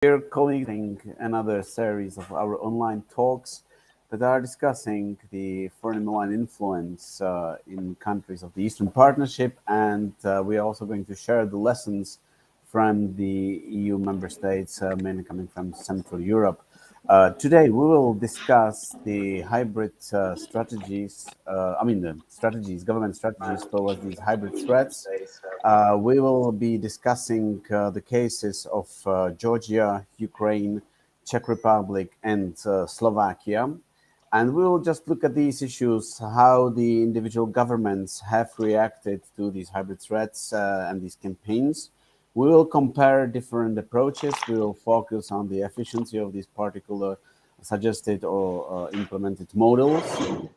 We're collecting another series of our online talks that are discussing the foreign malign influence in countries of the Eastern Partnership, and we are also going to share the lessons from the EU member states, mainly coming from Central Europe. Today, we will discuss the hybrid strategies, the strategies, government strategies towards these hybrid threats. We will be discussing the cases of Georgia, Ukraine, Czech Republic, and Slovakia. And we will just look at these issues, how the individual governments have reacted to these hybrid threats and these campaigns. We will compare different approaches. We will focus on the efficiency of these particular suggested or implemented models.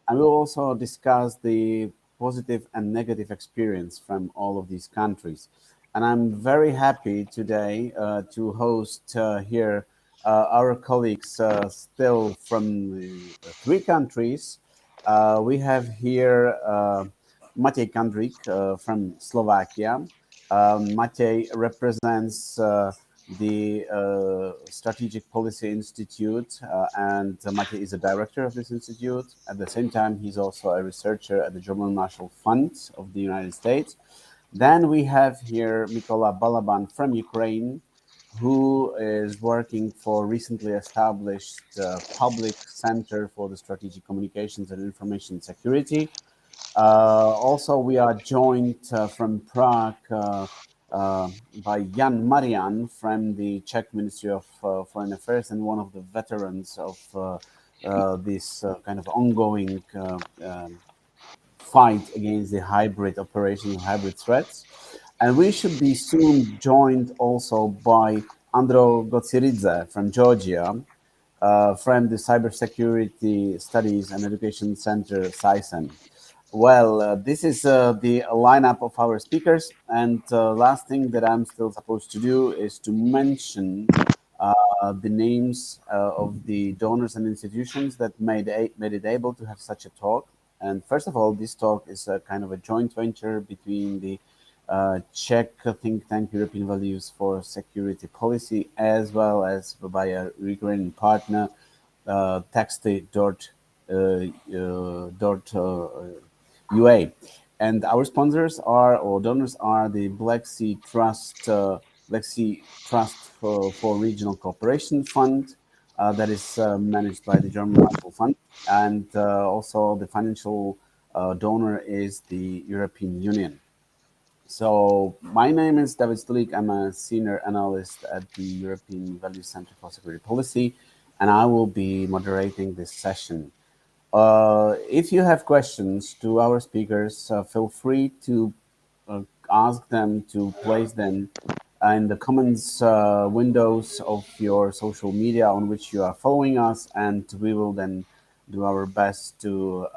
And we'll also discuss the positive and negative experience from all of these countries. And I'm very happy today to host here our colleagues still from three countries. We have here Matej Kandrik from Slovakia. Matej represents the Strategic Policy Institute, and Matej is a director of this institute. At the same time, he's also a researcher at the German Marshall Fund of the United States. Then we have here Mykola Balaban from Ukraine, who is working for recently established Public Center for the Strategic Communications and Information Security. Also, we are joined from Prague by Jan Marian from the Czech Ministry of Foreign Affairs and one of the veterans of this kind of ongoing fight against the hybrid operation, hybrid threats. And we should be soon joined also by Andro Godzilliza from Georgia, from the Cybersecurity Studies and Education Center, CISEN. Well, this is the lineup of our speakers. And last thing that I'm still supposed to do is to mention the names of the donors and institutions that made it able to have such a talk. And first of all, this talk is a kind of a joint venture between the Czech think tank European Values for Security Policy, as well as by a Ukrainian partner, Texty.ua. And our sponsors are, or donors are, the Black Sea Trust for Regional Cooperation Fund, that is managed by the German Marshall Fund. And also the financial donor is the European Union. So my name is David Stolik. I'm a senior analyst at the European Values Center for Security Policy, and I will be moderating this session. If you have questions to our speakers, feel free to ask them, to place them in the comments windows of your social media on which you are following us, and we will then do our best to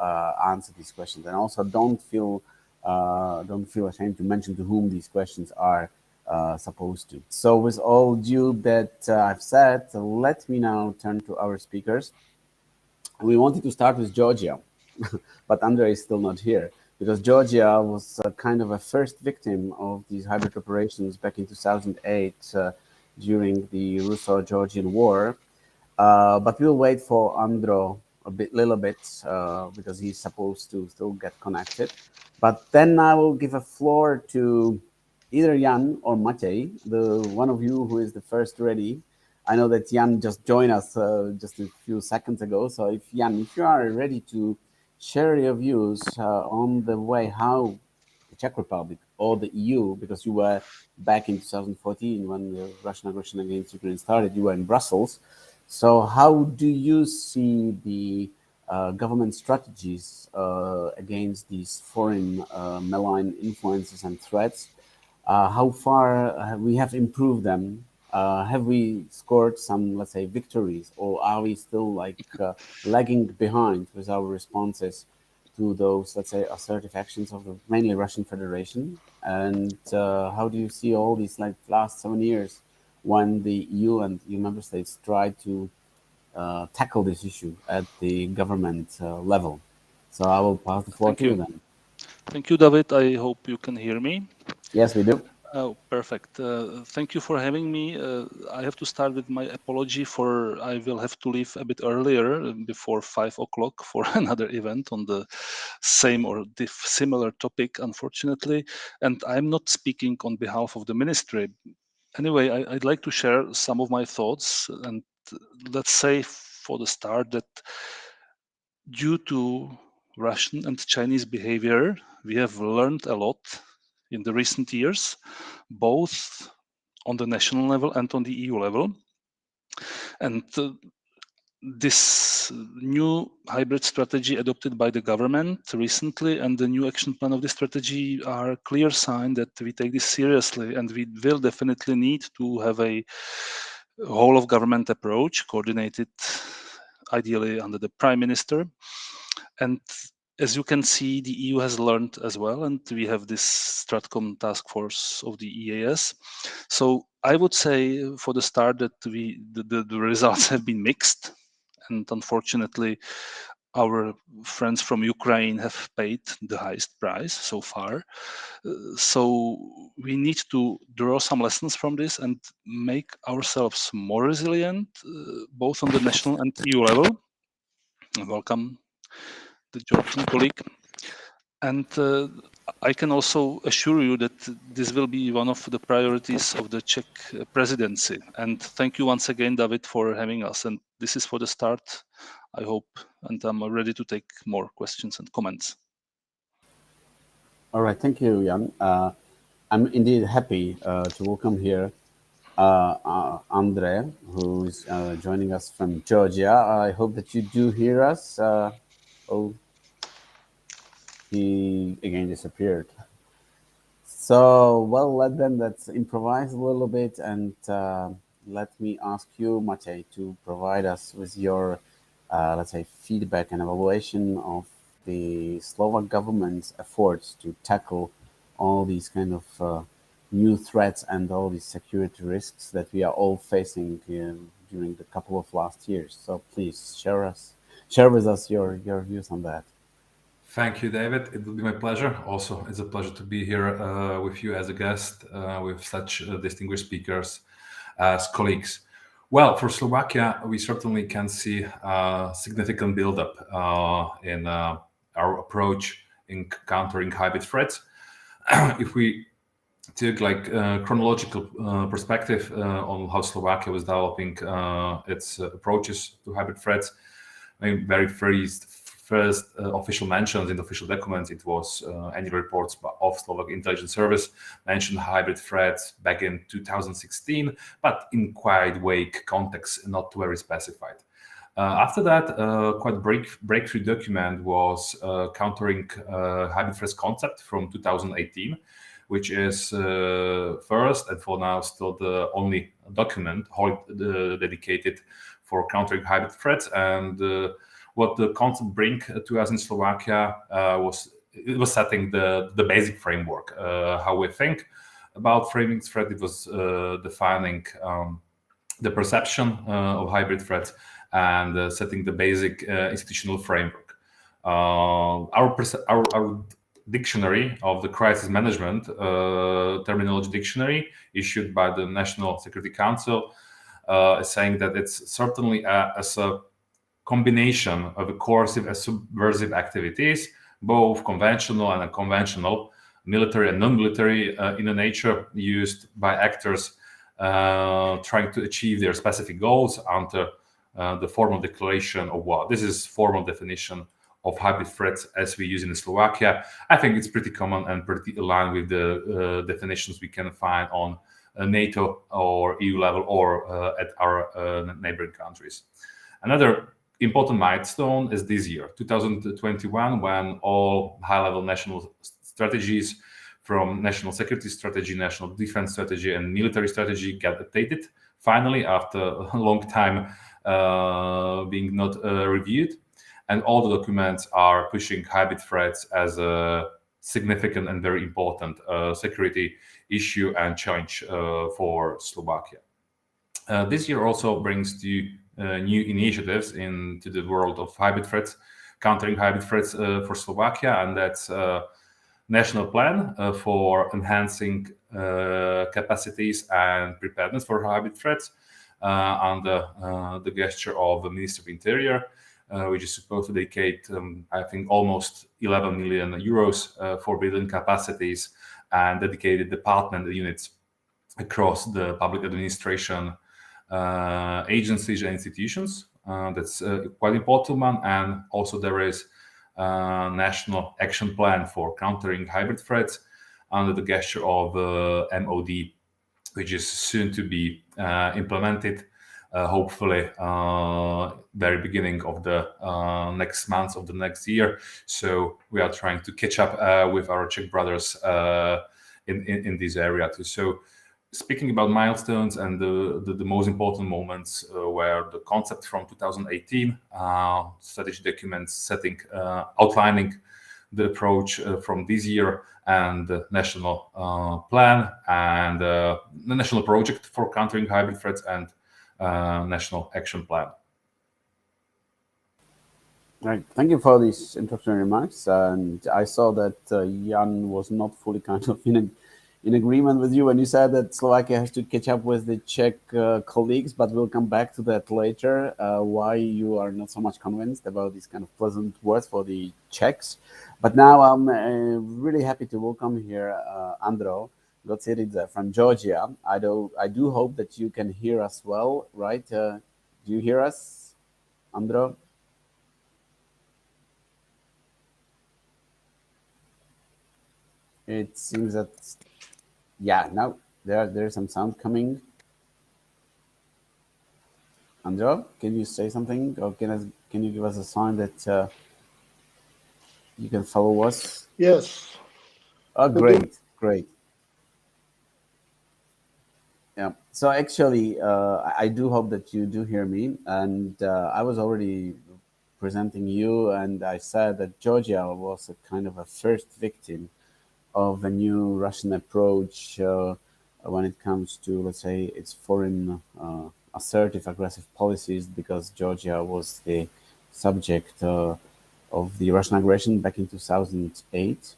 answer these questions. And also don't feel ashamed to mention to whom these questions are supposed to. So with all due that I've said, let me now turn to our speakers. We wanted to start with Georgia, but Andrei is still not here because Georgia was kind of a first victim of these hybrid operations back in 2008 during the Russo-Georgian War. But we'll wait for Andro little bit because he's supposed to still get connected. But then I will give a floor to either Jan or Matej, the one of you who is the first ready. I know that Jan just joined us just a few seconds ago. So if Jan, if you are ready to share your views on the way how the Czech Republic or the EU, because you were back in 2014 when the Russian aggression against Ukraine started, you were in Brussels. So how do you see the government strategies against these foreign malign influences and threats? How far we have improved them? Have we scored some, let's say, victories, or are we still like lagging behind with our responses to those, let's say, assertive actions of the mainly Russian Federation? And how do you see all these like last 7 years when the EU and EU member states tried to tackle this issue at the government level? So I will pass the floor to you then. Thank you, David. I hope you can hear me. Yes, we do. Oh, perfect. Thank you for having me. I have to start with my apology for I will have to leave a bit earlier before 5 o'clock for another event on the same or similar topic, unfortunately. And I'm not speaking on behalf of the ministry. Anyway, I'd like to share some of my thoughts. And let's say for the start that due to Russian and Chinese behavior, we have learned a lot in the recent years, both on the national level and on the EU level. And this new hybrid strategy adopted by the government recently and the new action plan of this strategy are a clear sign that we take this seriously, and we will definitely need to have a whole of government approach coordinated ideally under the prime minister. And as you can see, the EU has learned as well, and we have this Stratcom task force of the EAS. So I would say for the start that the results have been mixed, and unfortunately, our friends from Ukraine have paid the highest price so far. So we need to draw some lessons from this and make ourselves more resilient, both on the national and EU level. Welcome, the Georgian colleague. And I can also assure you that this will be one of the priorities of the Czech presidency. And thank you once again, David, for having us. And this is for the start, I hope. And I'm ready to take more questions and comments. All right, thank you, Jan. I'm indeed happy to welcome here Andre, who is joining us from Georgia. I hope that you do hear us. Oh, he again disappeared. So, well, let's improvise a little bit, and let me ask you, Matej, to provide us with your, let's say, feedback and evaluation of the Slovak government's efforts to tackle all these kind of new threats and all these security risks that we are all facing during the couple of last years. So, please share with us your views on that. Thank you, David. It will be my pleasure. Also, it's a pleasure to be here with you as a guest, with such distinguished speakers as colleagues. Well, for Slovakia, we certainly can see a significant buildup in our approach in countering hybrid threats. If we take chronological perspective on how Slovakia was developing its approaches to hybrid threats, I mean, very first official mentions in the official documents, it was annual reports of Slovak intelligence service mentioned hybrid threats back in 2016, but in quite vague context, not very specified. After that, quite breakthrough document was countering hybrid threats concept from 2018, which is first and for now still the only document dedicated for countering hybrid threats. And what the concept bring to us in Slovakia was setting the basic framework, how we think about framing threat. It was defining the perception of hybrid threats and setting the basic institutional framework. Our dictionary of the crisis management terminology dictionary issued by the National Security Council is saying that it's certainly as a combination of coercive and subversive activities, both conventional and unconventional, military and non-military in a nature, used by actors trying to achieve their specific goals under the formal declaration of war. This is formal definition of hybrid threats as we use in Slovakia. I think it's pretty common and pretty aligned with the definitions we can find on NATO or EU level or at our neighboring countries. Another important milestone is this year, 2021, when all high-level national strategies from national security strategy, national defense strategy, and military strategy get updated, finally, after a long time being not reviewed. And all the documents are pushing hybrid threats as a significant and very important security issue and challenge for Slovakia. This year also brings new initiatives into the world of hybrid threats, countering hybrid threats for Slovakia, and that's national plan for enhancing capacities and preparedness for hybrid threats under the gesture of the Ministry of Interior, which is supposed to dedicate, I think, almost 11 million euros for building capacities and dedicated department units across the public administration agencies and institutions. That's quite important one. And also there is a national action plan for countering hybrid threats under the gesture of MOD, which is soon to be implemented, hopefully very beginning of the next month of the next year. So we are trying to catch up with our Czech brothers in this area too. So speaking about milestones and the most important moments were the concept from 2018, strategy documents setting, outlining the approach from this year, and the national plan and the national project for countering hybrid threats and national action plan. Right. Thank you for these introductory remarks. And I saw that Jan was not fully kind of in agreement with you when you said that Slovakia has to catch up with the Czech colleagues, but we'll come back to that later, why you are not so much convinced about these kind of pleasant words for the Czechs. But now I'm really happy to welcome here Andro Godzilliza from Georgia. I do hope that you can hear us well, right? Do you hear us, Andro? It seems that, yeah, now there's some sound coming. Andro, can you say something, or can you give us a sign that you can follow us? Yes. Oh, great, great. Yeah. So actually, I do hope that you do hear me. And I was already presenting you, and I said that Georgia was a kind of a first victim of a new Russian approach when it comes to, let's say, its foreign assertive, aggressive policies, because Georgia was the subject of the Russian aggression back in 2008.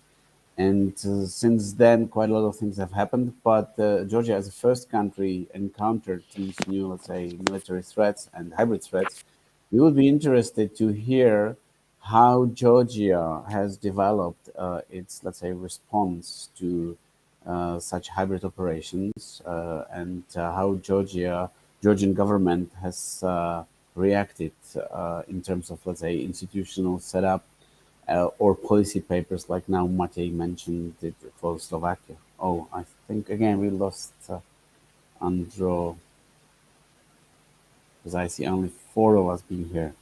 And since then, quite a lot of things have happened. But Georgia, as a first country, encountered these new, let's say, military threats and hybrid threats. We would be interested to hear how Georgia has developed its, let's say, response to such hybrid operations, and how Georgian government has reacted in terms of, let's say, institutional setup or policy papers, like now Matej mentioned it for Slovakia. Oh, I think again we lost Andro, because I see only 4 of us being here.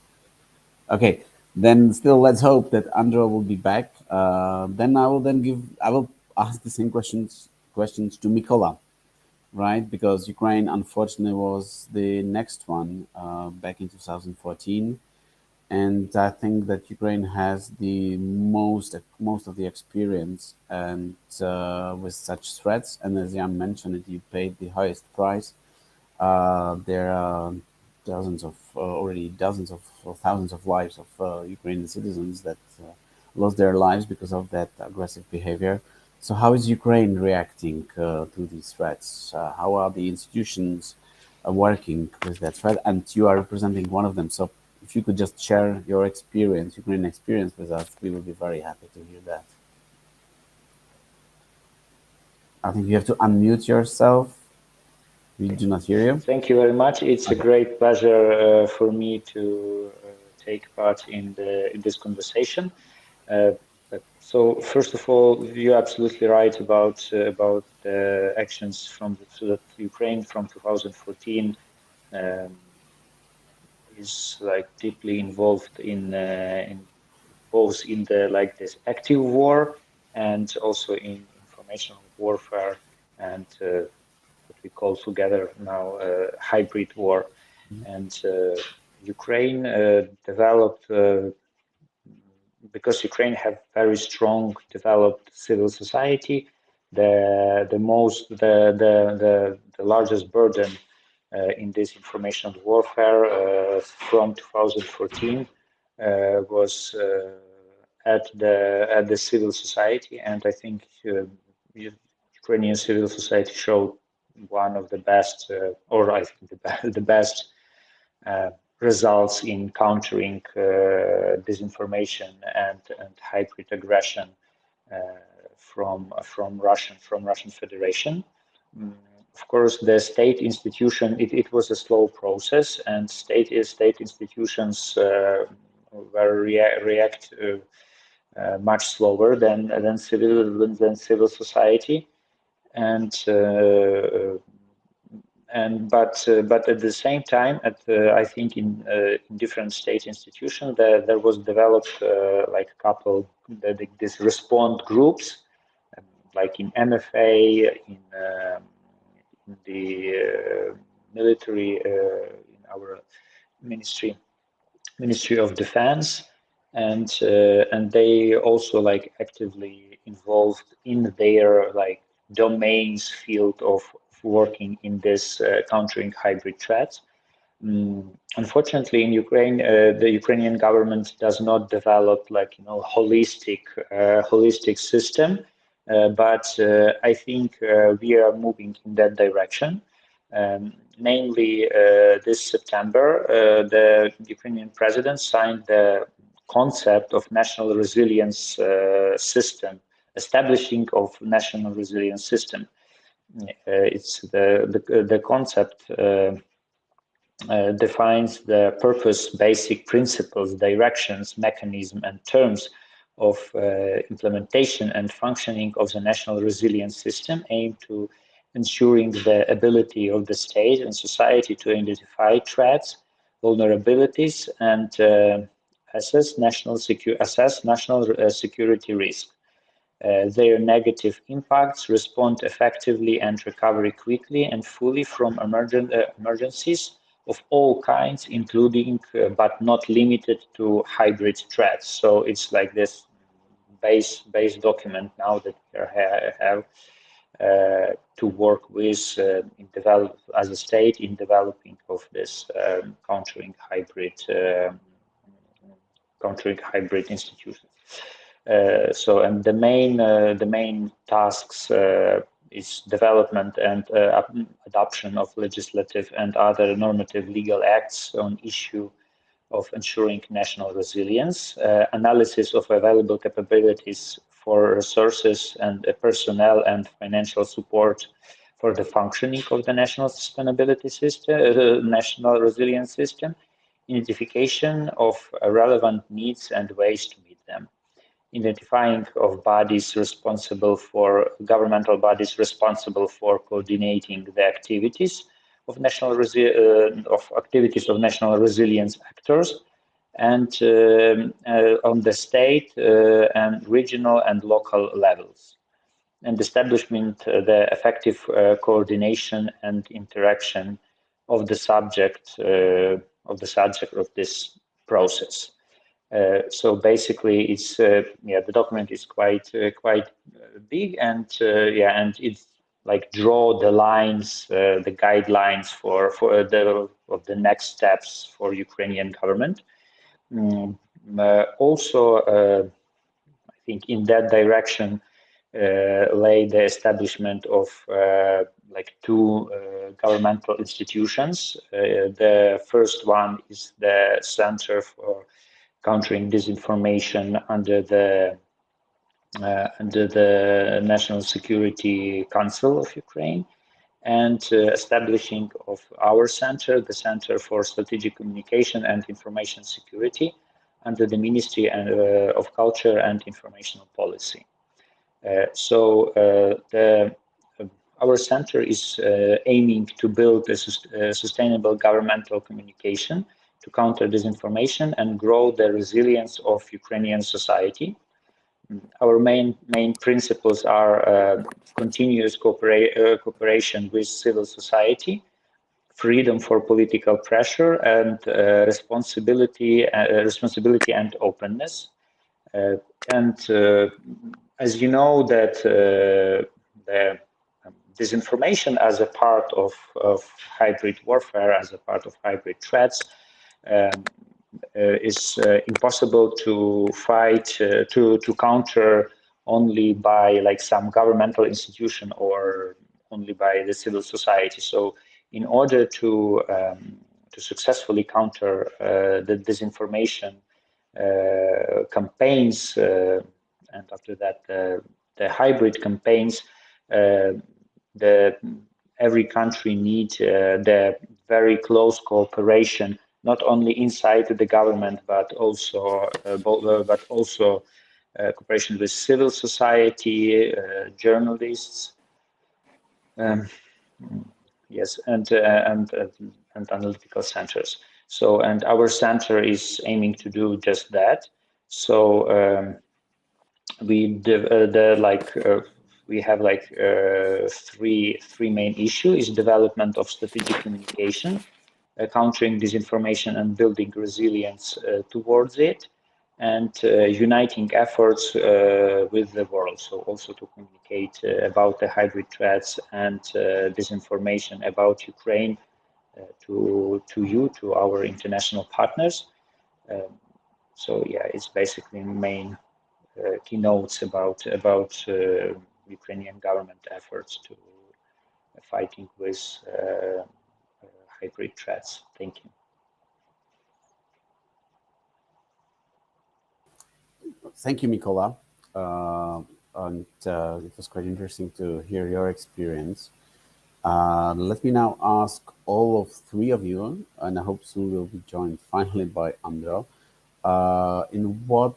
Okay, then still let's hope that Andro will be back. Then I will ask the same questions to Mikola, right? Because Ukraine unfortunately was the next one back in 2014. And I think that Ukraine has the most of the experience and with such threats. And as Jan mentioned, you paid the highest price. There are dozens of or thousands of lives of Ukrainian citizens that lost their lives because of that aggressive behavior. So how is Ukraine reacting to these threats? How are the institutions working with that threat? And you are representing one of them. So if you could just share your experience, Ukrainian experience with us, we would be very happy to hear that. I think you have to unmute yourself. We do not hear you. Thank you very much. It's a great pleasure for me to take part in this conversation. So first of all, you're absolutely right about the actions from Ukraine from 2014. Is like deeply involved in both in this active war and also in informational warfare and what we call together now hybrid war. And Ukraine developed because Ukraine have very strong developed civil society. The largest burden in this information warfare from 2014 was at the civil society, and I think Ukrainian civil society showed one of the best, or I think the best results in countering disinformation and hybrid aggression from Russian Federation. Of course, the state institution, it was a slow process, and state institutions react much slower than civil society, but at the same time, I think in different state institutions there was developed like a couple these respond groups, like in MFA, in the military, in our Ministry of Defense, and they also like actively involved in their like domains field of working in this countering hybrid threats. Unfortunately, in Ukraine, the Ukrainian government does not develop like holistic system, but I think we are moving in that direction. Namely, this September, the Ukrainian president signed the concept of national resilience system, establishing of national resilience system. It's the concept defines the purpose, basic principles, directions, mechanism, and terms of implementation and functioning of the national resilience system, aimed to ensuring the ability of the state and society to identify threats, vulnerabilities, and assess national security risk. Their negative impacts, respond effectively and recover quickly and fully from emergencies of all kinds, including but not limited to hybrid threats. So it's like this base document now that we have to work with as a state in developing of this countering hybrid institutions. And the main tasks is development and adoption of legislative and other normative legal acts on issue of ensuring national resilience, analysis of available capabilities for resources and personnel and financial support for the functioning of the national sustainability system, national resilience system, identification of relevant needs and ways to meet them, identifying of governmental bodies responsible for coordinating the activities of national resilience actors, and on the state and regional and local levels, and establishment the effective coordination and interaction of the subject of this process. So basically, it's the document is quite big, and and it's like draw the lines, the guidelines for the next steps for Ukrainian government. Also, I think in that direction lay the establishment of like two governmental institutions. The first one is the Center for Countering Disinformation under the National Security Council of Ukraine, and establishing of our center, the Center for Strategic Communication and Information Security, under the Ministry of Culture and Informational Policy. Our center is aiming to build a sustainable governmental communication to counter disinformation and grow the resilience of Ukrainian society. Our main principles are continuous cooperation with civil society, freedom for political pressure, and responsibility and openness. As you know, that the disinformation as a part of hybrid warfare, as a part of hybrid threats, is impossible to fight to counter only by like some governmental institution or only by the civil society. So in order to successfully counter the disinformation campaigns and after that the hybrid campaigns, every country needs the very close cooperation, not only inside the government but also cooperation with civil society, journalists, yes, and analytical centers. So, and our center is aiming to do just that. So we we have like three main issues: is development of strategic communication, countering disinformation and building resilience towards it, and uniting efforts with the world. So also to communicate about the hybrid threats and disinformation about Ukraine to our international partners. So yeah, it's basically main keynotes about Ukrainian government efforts to fighting with hybrid threats. Thank you. Thank you, Mikola. And it was quite interesting to hear your experience. Let me now ask all of three of you, and I hope soon we'll be joined finally by Andro. In what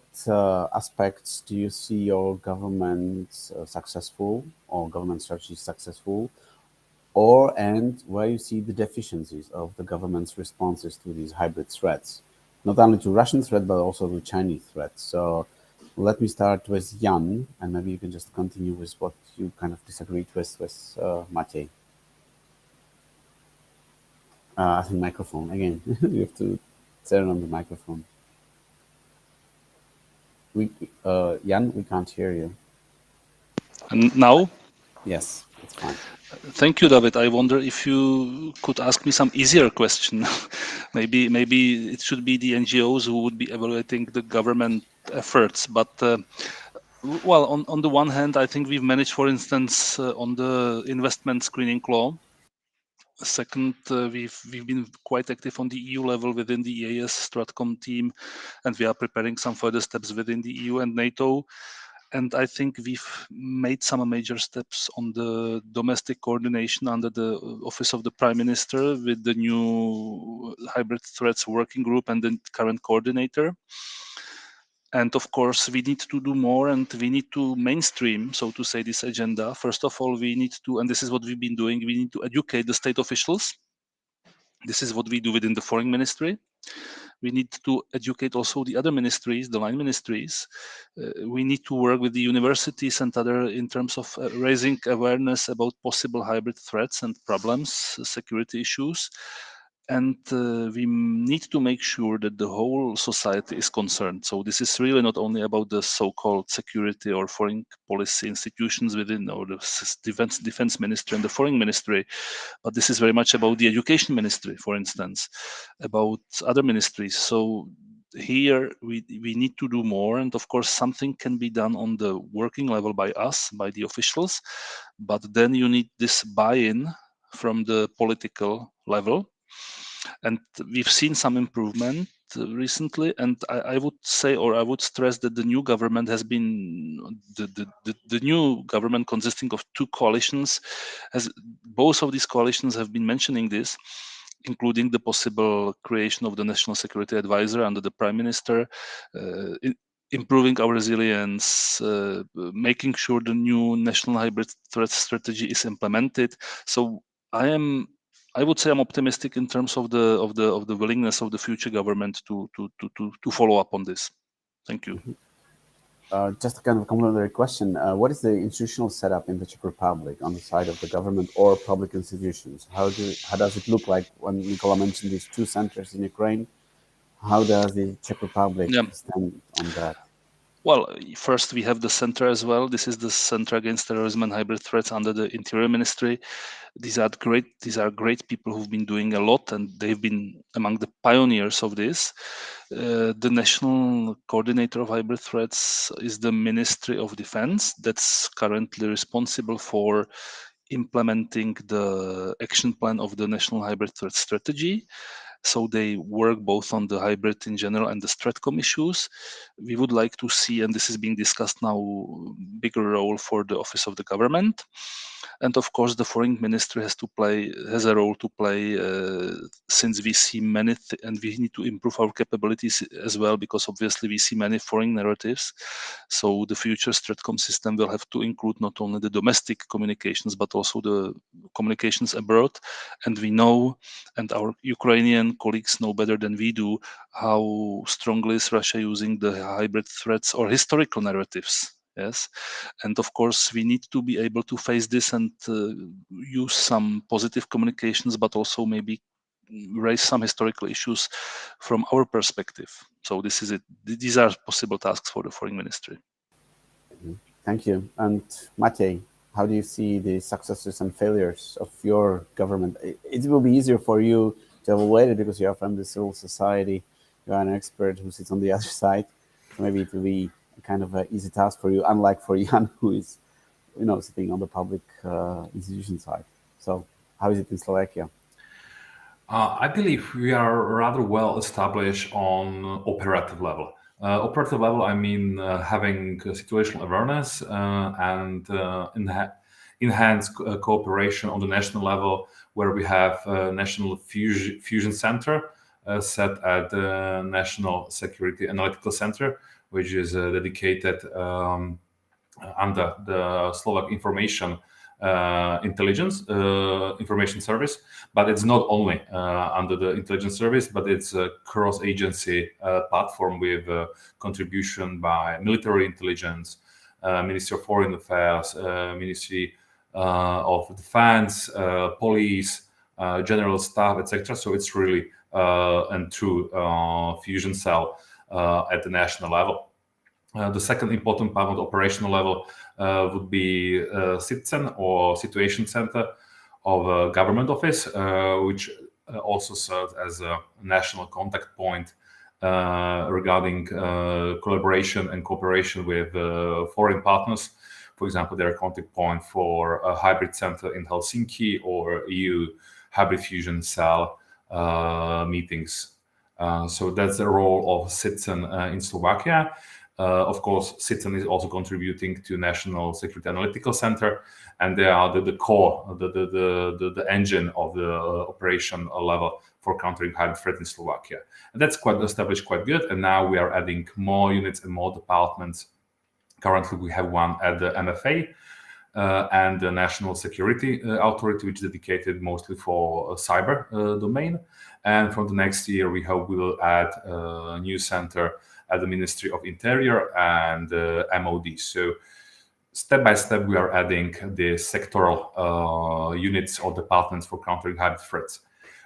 aspects do you see your government successful or government strategy successful, and where you see the deficiencies of the government's responses to these hybrid threats, not only to Russian threat, but also to Chinese threats? So let me start with Jan, and maybe you can just continue with what you kind of disagreed with Maciej. I think microphone, again, you have to turn on the microphone. Jan, we can't hear you. And now? Yes, it's fine. Thank you, David. I wonder if you could ask me some easier question. maybe it should be the NGOs who would be evaluating the government efforts. But well, on the one hand, I think we've managed, for instance, on the investment screening law. Second, we've been quite active on the EU level within the EAS Stratcom team, and we are preparing some further steps within the EU and NATO. And I think we've made some major steps on the domestic coordination under the Office of the Prime Minister with the new hybrid threats working group and the current coordinator. And of course, we need to do more, and we need to mainstream, so to say, this agenda. First of all, we need to, and this is what we've been doing, we need to educate the state officials. This is what we do within the foreign ministry. We need to educate also the other ministries, the line ministries. We need to work with the universities and other in terms of raising awareness about possible hybrid threats and problems, security issues. And we need to make sure that the whole society is concerned. So this is really not only about the so-called security or foreign policy institutions within, or the defense ministry and the foreign ministry, but this is very much about the education ministry, for instance, about other ministries. So here we need to do more, and of course something can be done on the working level by us, by the officials, but then you need this buy-in from the political level. And we've seen some improvement recently, and I would say, or I would stress, that the new government has been the new government consisting of two coalitions. Both of these coalitions have been mentioning this, including the possible creation of the National Security Advisor under the Prime Minister, improving our resilience, making sure the new national hybrid threat strategy is implemented. So I would say I'm optimistic in terms of the willingness of the future government to follow up on this. Thank you. Just a kind of complementary question. What is the institutional setup in the Czech Republic on the side of the government or public institutions? How does it look like when Mikola mentioned these two centers in Ukraine? How does the Czech Republic stand on that? Well, first we have the center as well. This is the Center Against Terrorism and Hybrid Threats under the Interior Ministry. These are great people who've been doing a lot, and they've been among the pioneers of this. The national coordinator of hybrid threats is the Ministry of Defense. That's currently responsible for implementing the action plan of the national hybrid threat strategy. So they work both on the hybrid in general and the Stratcom issues. We would like to see, and this is being discussed now, bigger role for the office of the government. And of course, the foreign ministry has a role to play, since we see many, and we need to improve our capabilities as well, because obviously we see many foreign narratives. So the future Stratcom system will have to include not only the domestic communications, but also the communications abroad. And we know, and our Ukrainian colleagues know better than we do, how strongly is Russia using the hybrid threats or historical narratives. Yes, and of course we need to be able to face this and use some positive communications, but also maybe raise some historical issues from our perspective. So this is it. These are possible tasks for the foreign ministry. Thank you. And Matej, how do you see the successes and failures of your government? It will be easier for you to evaluate it because you are from the civil society. You are an expert who sits on the other side. So maybe it will be kind of an easy task for you, unlike for Jan, who is, sitting on the public institution side. So how is it in Slovakia? I believe we are rather well established on operative level. Operative level, I mean having situational awareness and enhanced cooperation on the national level, where we have a national fusion center set at the National Security Analytical Center, which is dedicated under the Slovak information service. But it's not only under the intelligence service, but it's a cross-agency platform with contribution by military intelligence, Ministry of Foreign Affairs, Ministry of Defense, police, general staff, etc. So it's really a true fusion cell at the national level. The second important part of the operational level would be SITCEN, or Situation Center of a government office, which also serves as a national contact point regarding collaboration and cooperation with foreign partners. For example, they're a contact point for a hybrid center in Helsinki or EU hybrid fusion cell meetings. So that's the role of SITCEN in Slovakia. Of course, SITCEN is also contributing to National Security Analytical Center, and they are the core, the engine of the operation level for countering hybrid threat in Slovakia. And that's quite established, quite good. And now we are adding more units and more departments. Currently, we have one at the MFA and the National Security Authority, which is dedicated mostly for cyber domain. And from the next year, we hope we will add a new center at the Ministry of Interior and MOD. So step by step, we are adding the sectoral units or departments for countering hybrid threats.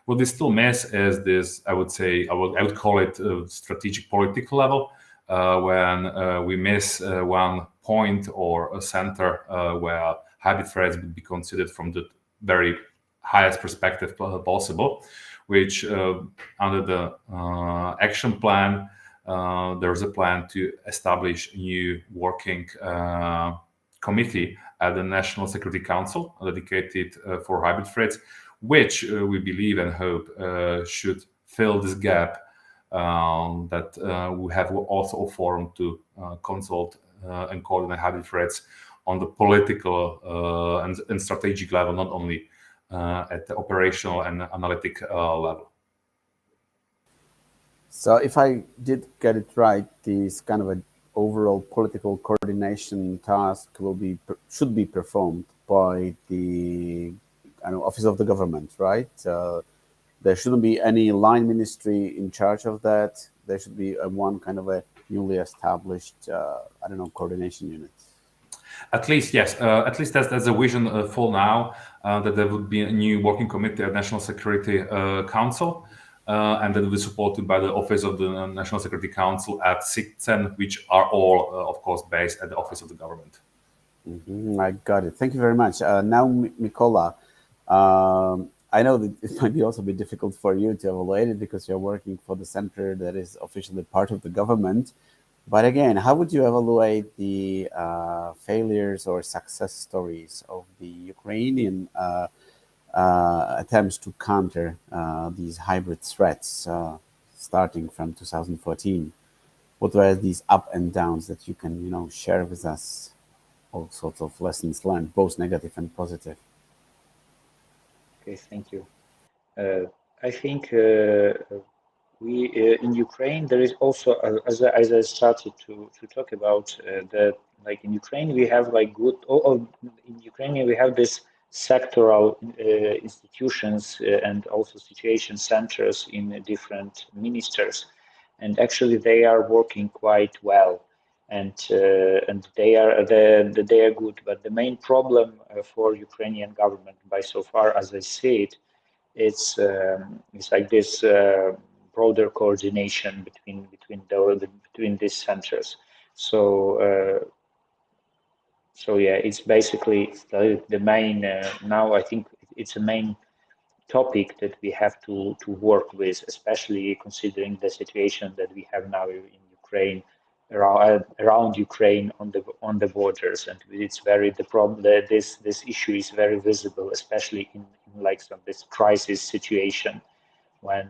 What we still miss is this, I would call it strategic political level, when we miss one point or a center where hybrid threats would be considered from the very highest perspective possible, which under the action plan, there's a plan to establish a new working committee at the National Security Council dedicated for hybrid threats, which we believe and hope should fill this gap, that we have also a forum to consult and coordinate hybrid threats on the political and strategic level, not only at the operational and analytic level. So if I did get it right, this kind of an overall political coordination task should be performed by the office of the government, right? There shouldn't be any line ministry in charge of that. There should be one kind of a newly established, coordination unit. At least, yes. At least that's a vision for now, that there would be a new working committee at National Security Council, and that will be supported by the Office of the National Security Council at SITCEN, which are all, of course, based at the Office of the Government. I got it. Thank you very much. Now, Mikola, I know that it might be also be difficult for you to evaluate it because you're working for the center that is officially part of the government. But again, how would you evaluate the failures or success stories of the Ukrainian attempts to counter these hybrid threats starting from 2014? What were these up and downs that you can, share with us? All sorts of lessons learned, both negative and positive. Okay, thank you. I think we in Ukraine there is also as I started to talk about that, like in Ukraine we have like good in Ukraine we have this sectoral institutions and also situation centers in different ministers, and actually they are working quite well, and they are good. But the main problem for Ukrainian government, by so far as I see it, it's like this broader coordination between these centers. So so yeah, it's basically the main now I think it's a main topic that we have to work with, especially considering the situation that we have now in Ukraine, around Ukraine on the borders, and it's very the problem that this issue is very visible, especially in like some this crisis situation when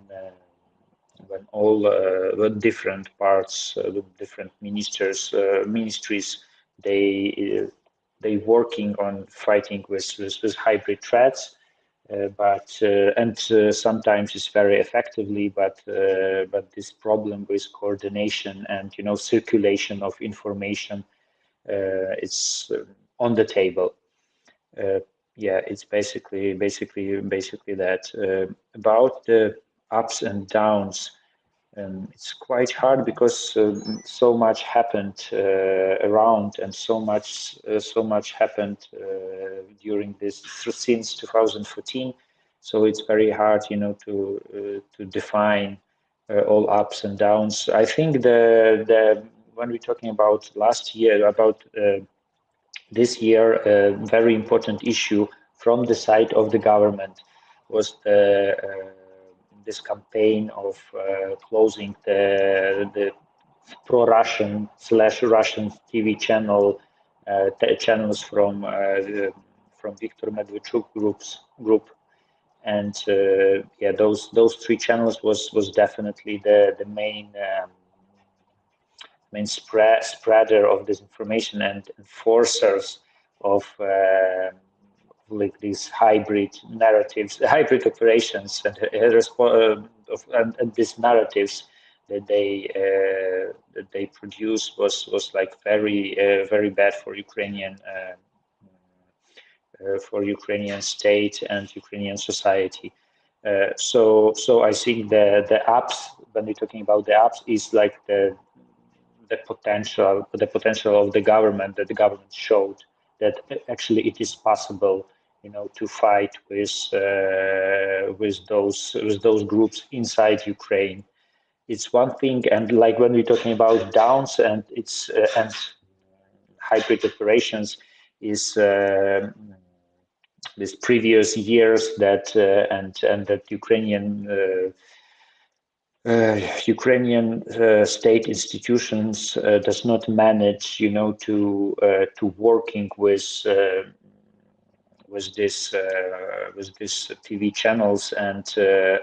all the different parts, the different ministries, they working on fighting with hybrid threats. But sometimes it's very effectively, but this problem with coordination and circulation of information is on the table. Yeah, it's basically that. About the ups and downs, it's quite hard because so much happened around, and so much happened during this since 2014. So it's very hard, to define all ups and downs. I think the when we're talking about last year, about this year, a very important issue from the side of the government was this campaign of closing the pro-Russian / Russian TV channels from Viktor Medvedchuk group, and yeah, those three channels was definitely the main spreader of disinformation and enforcers of like these hybrid narratives, hybrid operations, and these narratives that they produce was like very bad for Ukrainian state and Ukrainian society. So I think the apps, when we're talking about the apps, is like the potential of the government, that the government showed that actually it is possible, to fight with those groups inside Ukraine. It's one thing, and like when we're talking about downs and it's and hybrid operations, is these previous years that and that Ukrainian state institutions does not manage, to working with this TV channels, and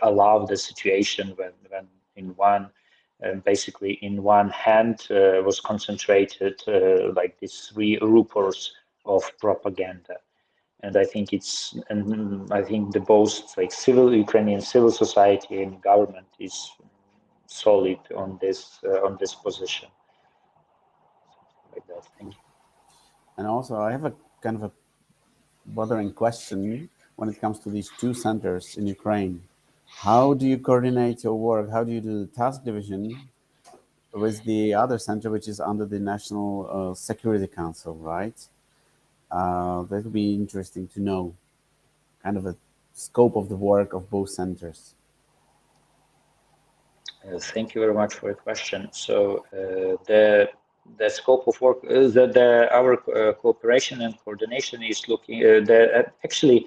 allow the situation when in one basically in one hand was concentrated like these three rupors of propaganda. And I think I think the both like Ukrainian civil society and government is solid on this position. Like that. Thank you. And also, I have a kind of a bothering question when it comes to these two centers in Ukraine. How do you coordinate your work? How do you do the task division with the other center, which is under the National Security Council, right? That would be interesting to know, kind of a scope of the work of both centers. Thank you very much for your question. So the scope of work, our cooperation and coordination is looking actually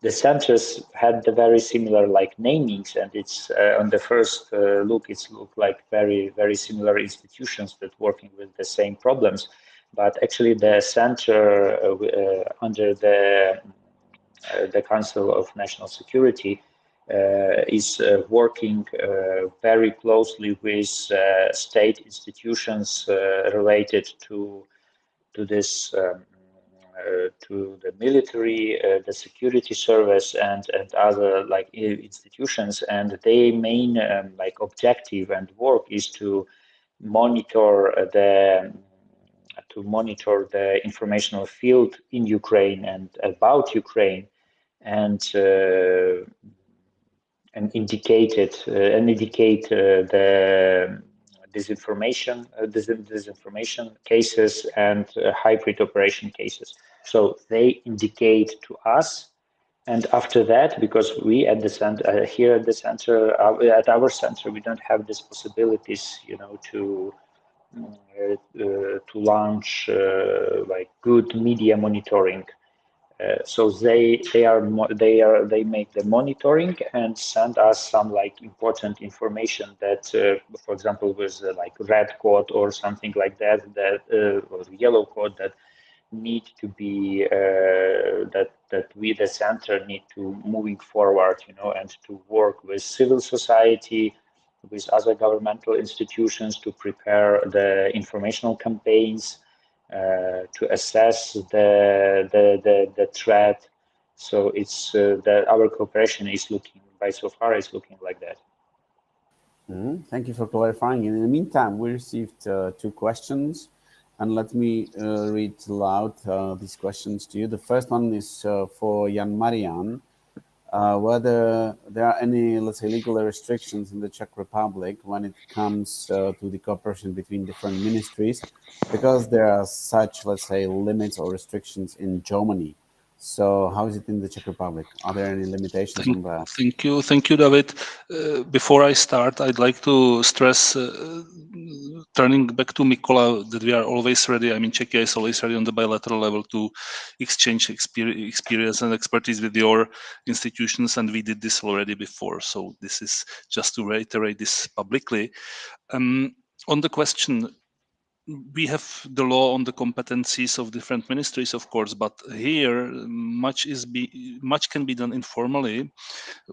the centers had the very similar like namings, and it's on the first look, it's look like very similar institutions that working with the same problems. But actually, the center under the Council of National Security is working very closely with state institutions related to this to the military, the security service, and other like institutions, and their main like objective and work is to monitor the informational field in Ukraine and about Ukraine, and indicate the disinformation cases and hybrid operation cases. So they indicate to us, and after that, because we at the center here at the center at our center, we don't have these possibilities, you know, to launch like good media monitoring. So they make the monitoring and send us some like important information that, for example, with like red code or something like that, or yellow code that need to be that we the center need to moving forward, you know, and to work with civil society, with other governmental institutions to prepare the informational campaigns, to assess the threat. So it's that our cooperation is looking by so far is looking like that. Thank you for clarifying. In the meantime, we received two questions, and let me read aloud these questions to you. The first one is for Jan Marian. Whether there are any, let's say, legal restrictions in the Czech Republic when it comes to the cooperation between different ministries, because there are such, let's say, limits or restrictions in Germany. So how is it in the Czech Republic? Are there any limitations on that? Thank you, David. Before I start, I'd like to stress, turning back to Mikola, that we are always ready. I mean, Czechia is always ready on the bilateral level to exchange experience and expertise with your institutions, and we did this already before. So this is just to reiterate this publicly. On the question, we have the law on the competencies of different ministries, of course, but here much can be done informally.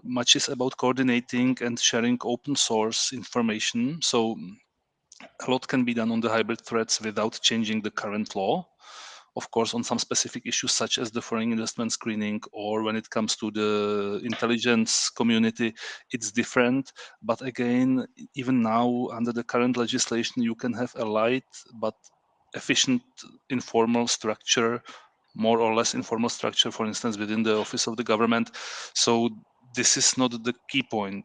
Much is about coordinating and sharing open source information. So a lot can be done on the hybrid threats without changing the current law. Of course, on some specific issues such as the foreign investment screening, or when it comes to the intelligence community, it's different. But again, even now, under the current legislation, you can have a light but efficient informal structure, more or less informal structure, for instance, within the office of the government. So this is not the key point.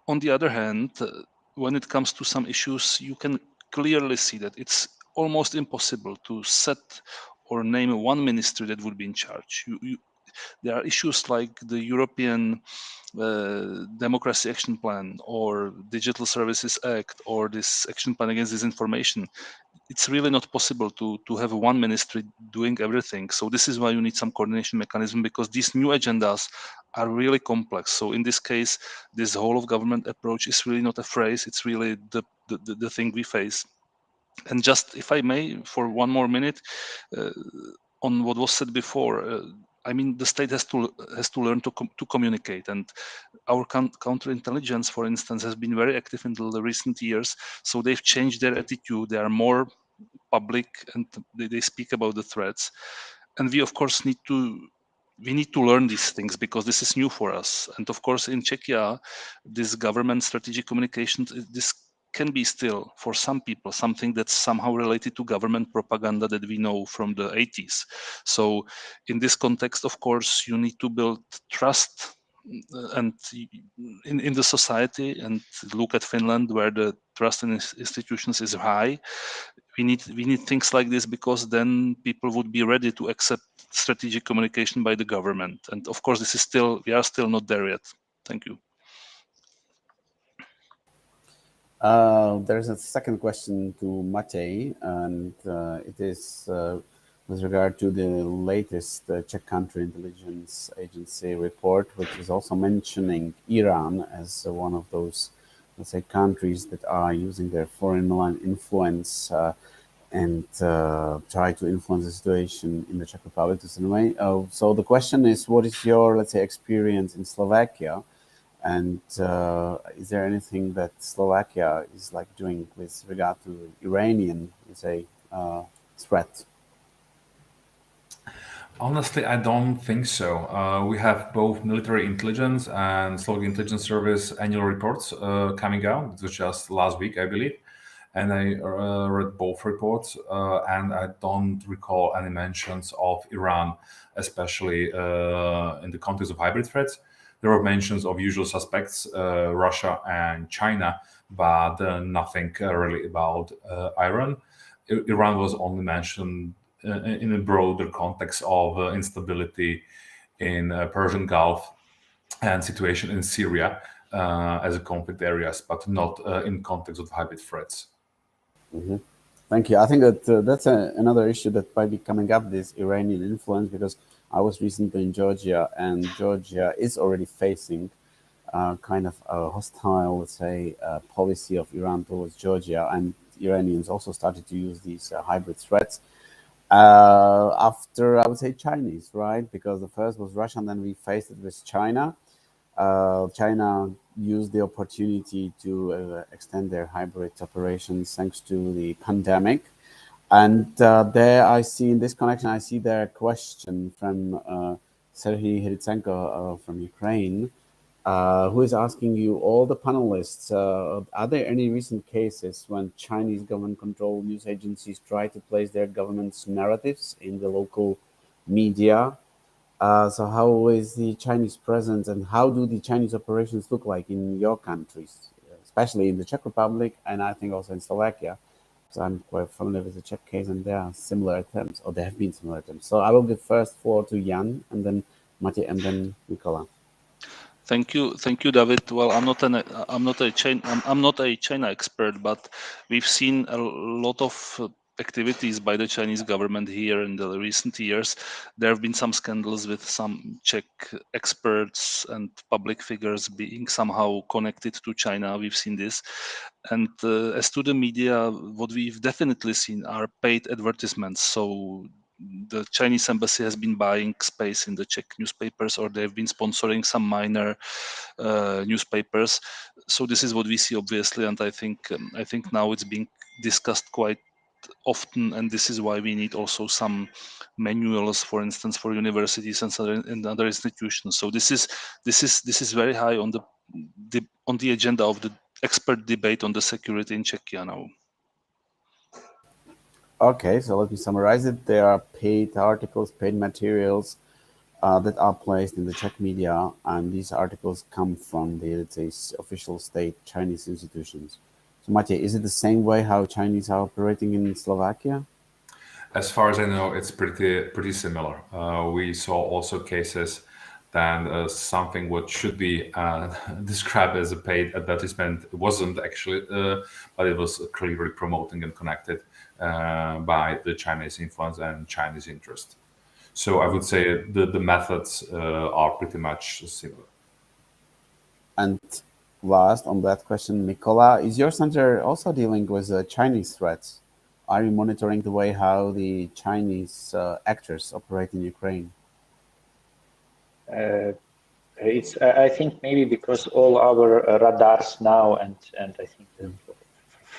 On the other hand, when it comes to some issues, you can clearly see that it's almost impossible to set or name one ministry that would be in charge. There are issues like the European Democracy Action Plan or Digital Services Act or this Action Plan against disinformation. It's really not possible to have one ministry doing everything. So this is why you need some coordination mechanism, because these new agendas are really complex. So in this case, this whole of government approach is really not a phrase. It's really the thing we face. And just, if I may, for one more minute, on what was said before, I mean, the state has to learn to communicate, and our counterintelligence, for instance, has been very active in the recent years. So they've changed their attitude. They are more public, and they speak about the threats. And we, of course, need to learn these things, because this is new for us. And of course, in Czechia, this government strategic communication, this can be still, for some people, something that's somehow related to government propaganda that we know from the 80s. So in this context, of course, you need to build trust and in the society, and look at Finland, where the trust in institutions is high. We need things like this, because then people would be ready to accept strategic communication by the government. And of course, we are still not there yet. Thank you. There's a second question to Matej, and it is with regard to the latest Czech Country Intelligence Agency report, which is also mentioning Iran as one of those, let's say, countries that are using their foreign malign influence and try to influence the situation in the Czech Republic to some way. So the question is, what is your, let's say, experience in Slovakia? And is there anything that Slovakia is like doing with regard to Iranian, let's say, threat? Honestly, I don't think so. We have both military intelligence and Slovakian intelligence service annual reports coming out. It was just last week, I believe. And I read both reports, and I don't recall any mentions of Iran, especially in the context of hybrid threats. There were mentions of usual suspects, Russia and China, but nothing really about Iran. Iran was only mentioned in a broader context of instability in Persian Gulf and situation in Syria as a conflict areas, but not in context of hybrid threats. Mm-hmm. Thank you. I think that that's another issue that might be coming up, this Iranian influence, because I was recently in Georgia, and Georgia is already facing kind of a hostile, let's say, policy of Iran towards Georgia, and Iranians also started to use these hybrid threats after, I would say, Chinese, right? Because the first was Russia, and then we faced it with China. China used the opportunity to extend their hybrid operations thanks to the pandemic. And there I see, in this connection, I see there a question from Serhiy Hiritsenko from Ukraine, who is asking you, all the panelists, are there any recent cases when Chinese government-controlled news agencies try to place their government's narratives in the local media? So how is the Chinese presence, and how do the Chinese operations look like in your countries, especially in the Czech Republic, and I think also in Slovakia? So I'm quite familiar with the Czech case, and there are similar attempts, or there have been similar attempts. So I will give first floor to Jan, and then Matěj, and then Nicola. Thank you, David. Well, I'm not a China expert, but we've seen a lot of activities by the Chinese government here in the recent years. There have been some scandals with some Czech experts and public figures being somehow connected to China. We've seen this. And as to the media, what we've definitely seen are paid advertisements. So the Chinese embassy has been buying space in the Czech newspapers, or they've been sponsoring some minor newspapers. So this is what we see, obviously, and I think now it's being discussed quite often, and this is why we need also some manuals, for instance, for universities and other institutions. So this is very high on the agenda of the expert debate on the security in Czechia now. Okay, so let me summarize it. There are paid articles, paid materials that are placed in the Czech media, and these articles come from the, let's say, official state Chinese institutions. So, Matěj, is it the same way how Chinese are operating in Slovakia? As far as I know, it's pretty similar. We saw also cases that something what should be described as a paid advertisement wasn't actually, but it was clearly promoting and connected by the Chinese influence and Chinese interest. So I would say the methods are pretty much similar. And last on that question, Nicola, is your center also dealing with Chinese threats? Are you monitoring the way how the Chinese actors operate in Ukraine? I think maybe because all our radars now, and I think that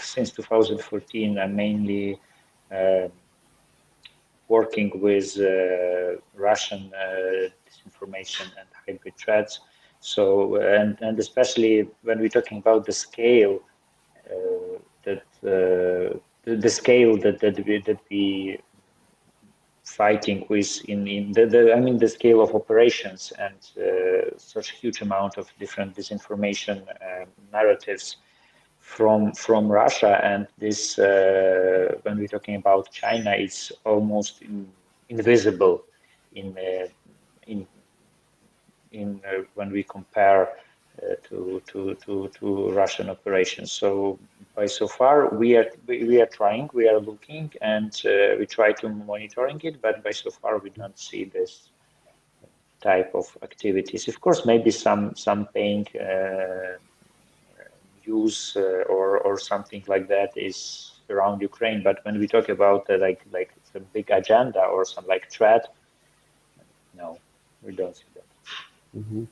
since 2014 are mainly working with Russian disinformation and hybrid threats. So and especially when we're talking about the scale the scale that we fighting with in the scale of operations, and such a huge amount of different disinformation narratives from Russia, and this when we're talking about China, it's almost invisible in when we compare to Russian operations. So by so far we are trying, we are looking, and we try to monitoring it, but by so far we don't see this type of activities. Of course, maybe some paying news or something like that is around Ukraine. But when we talk about like it's a big agenda or some like threat, no, we don't see that. Mhm.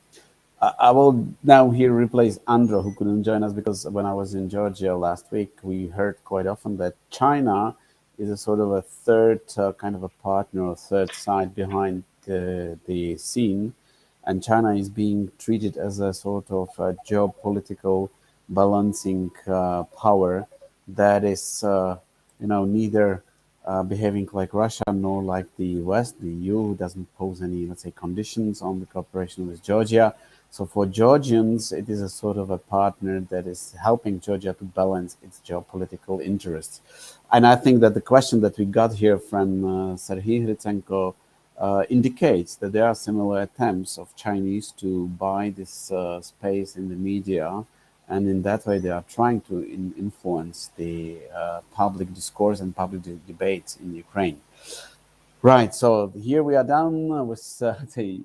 I will now here replace Andro, who couldn't join us because when I was in Georgia last week, we heard quite often that China is a sort of a third kind of a partner or third side behind the scene, and China is being treated as a sort of geopolitical balancing power that is, neither behaving like Russia nor like the West. The EU doesn't pose any, let's say, conditions on the cooperation with Georgia. So for Georgians, it is a sort of a partner that is helping Georgia to balance its geopolitical interests. And I think that the question that we got here from Serhiy Hrytsenko indicates that there are similar attempts of Chinese to buy this space in the media, and in that way they are trying to influence the public discourse and public debate in Ukraine. Right. So here we are down with the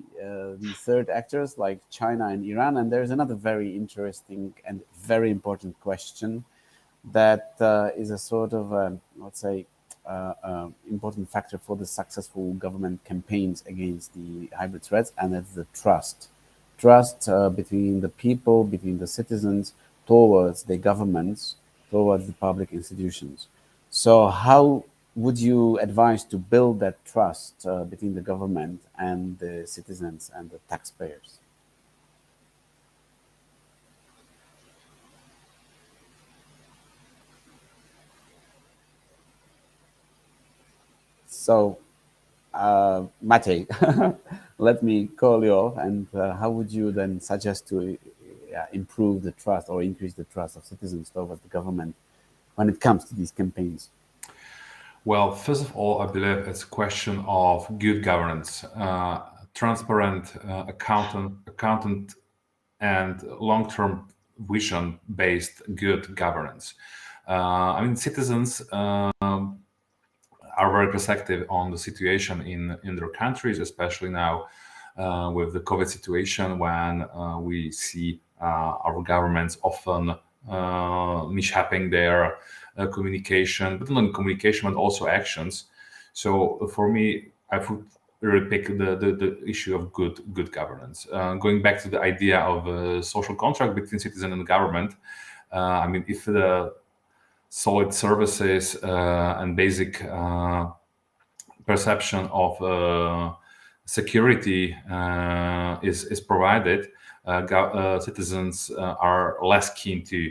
third actors like China and Iran, and there's another very interesting and very important question that is a sort of let's say important factor for the successful government campaigns against the hybrid threats, and that's the trust between the people, between the citizens towards the governments, towards the public institutions. So how would you advise to build that trust between the government and the citizens and the taxpayers? So, Matej, let me call you off. And how would you then suggest to improve the trust or increase the trust of citizens towards the government when it comes to these campaigns? Well, first of all, I believe it's a question of good governance, transparent, accountant, and long-term vision-based good governance. I mean, citizens are very perceptive on the situation in their countries, especially now with the COVID situation, when we see our governments often mishapping their communication, but not only communication, but also actions. So for me, I would really pick the issue of good governance. Going back to the idea of a social contract between citizen and government, I mean, if the solid services and basic perception of security is provided, citizens are less keen to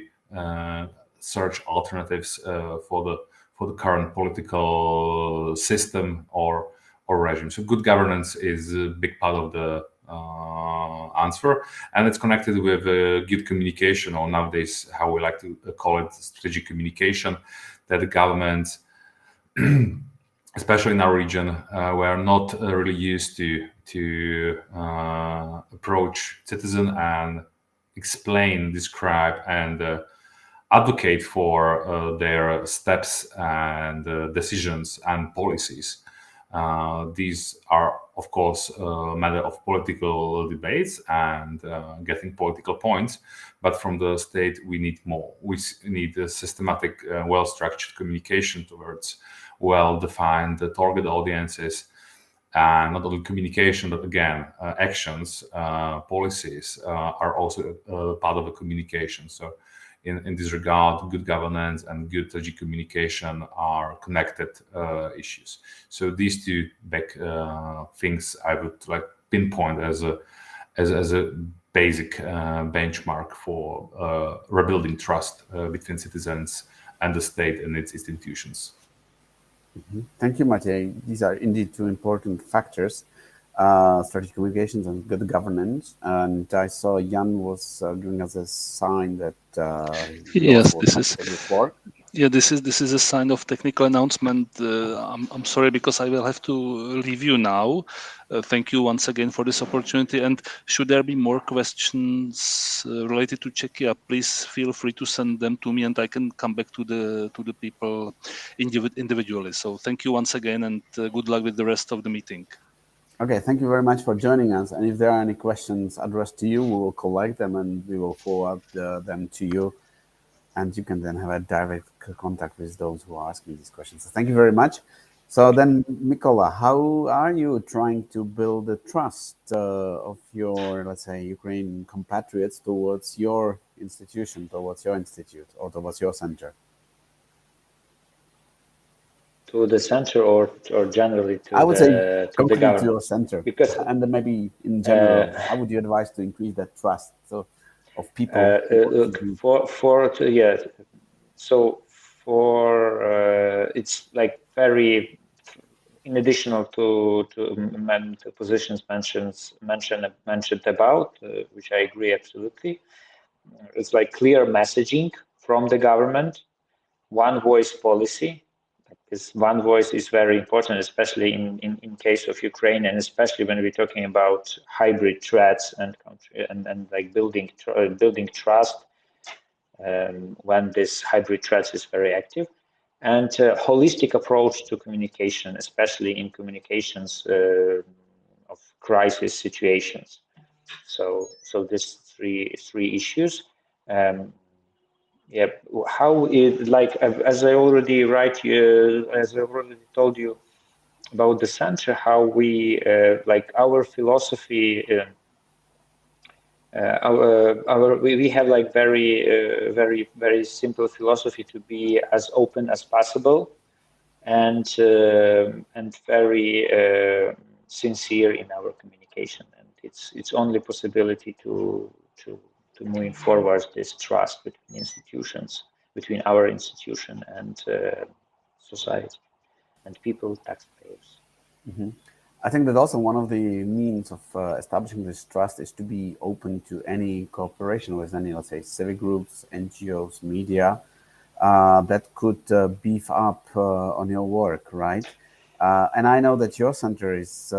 search alternatives for the current political system or regime. So good governance is a big part of the answer, and it's connected with good communication, or nowadays how we like to call it, strategic communication, that the government, especially in our region, we are not really used to approach citizen and explain, describe, and advocate for their steps and decisions and policies. These are, of course, a matter of political debates and getting political points. But from the state, we need more. We need a systematic, well-structured communication towards well-defined target audiences, and not only communication, but again, actions, policies are also part of the communication. So in this regard, good governance and good strategic communication are connected issues. So these two big things I would like pinpoint as a basic benchmark for rebuilding trust between citizens and the state and its institutions. Mm-hmm. Thank you, Matej. These are indeed two important factors, strategic communications and good governance. And I saw Jan was giving us a sign that Yes, was this much is before. Yeah, this is a sign of technical announcement. I'm sorry because I will have to leave you now. Thank you once again for this opportunity. And should there be more questions related to Czechia, please feel free to send them to me, and I can come back to the people individually. So thank you once again, and good luck with the rest of the meeting. Okay, thank you very much for joining us. And if there are any questions addressed to you, we will collect them and we will forward them to you. And you can then have a direct contact with those who are asking these questions. So thank you very much. So then, Mikola, how are you trying to build the trust of your, let's say, Ukrainian compatriots towards your institution, towards your institute, or towards your center? To the center or generally to I would say the concrete to government? your center, Because and then maybe in general, how would you advise to increase that trust of people? So for it's like very in addition to the positions mentioned about, which I agree absolutely. It's like clear messaging from the government, one voice policy. This one voice is very important, especially in case of Ukraine, and especially when we're talking about hybrid threats and like building trust when this hybrid threat is very active, and a holistic approach to communication, especially in communications of crisis situations. So these three issues. Yeah, how it like as I already told you about the center, how we like our philosophy. We have like very simple philosophy to be as open as possible and very sincere in our communication, and it's only possibility to moving forward this trust between institutions, between our institution and society and people, taxpayers. Mm-hmm. I think that also one of the means of establishing this trust is to be open to any cooperation with any, let's say, civic groups, NGOs, media that could beef up on your work, right? And I know that your center is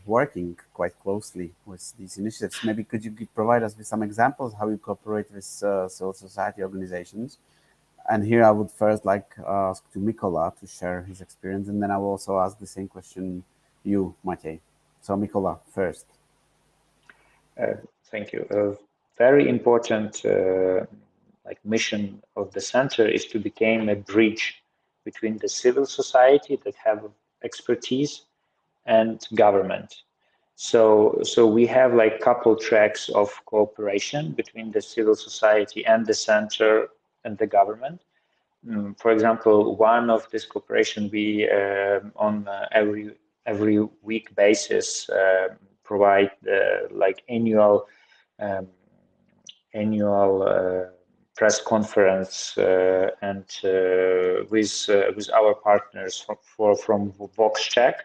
working quite closely with these initiatives. Maybe could you provide us with some examples how you cooperate with civil society organizations? And here I would first like ask to Mikola to share his experience, and then I will also ask the same question you, Maciej. So Mikola first. Thank you. A very important like mission of the center is to become a bridge between the civil society that have expertise and government. So we have like couple tracks of cooperation between the civil society and the center and the government. For example, one of this cooperation we on every week basis provide like um, annual press conference and with our partners from VoxCheck,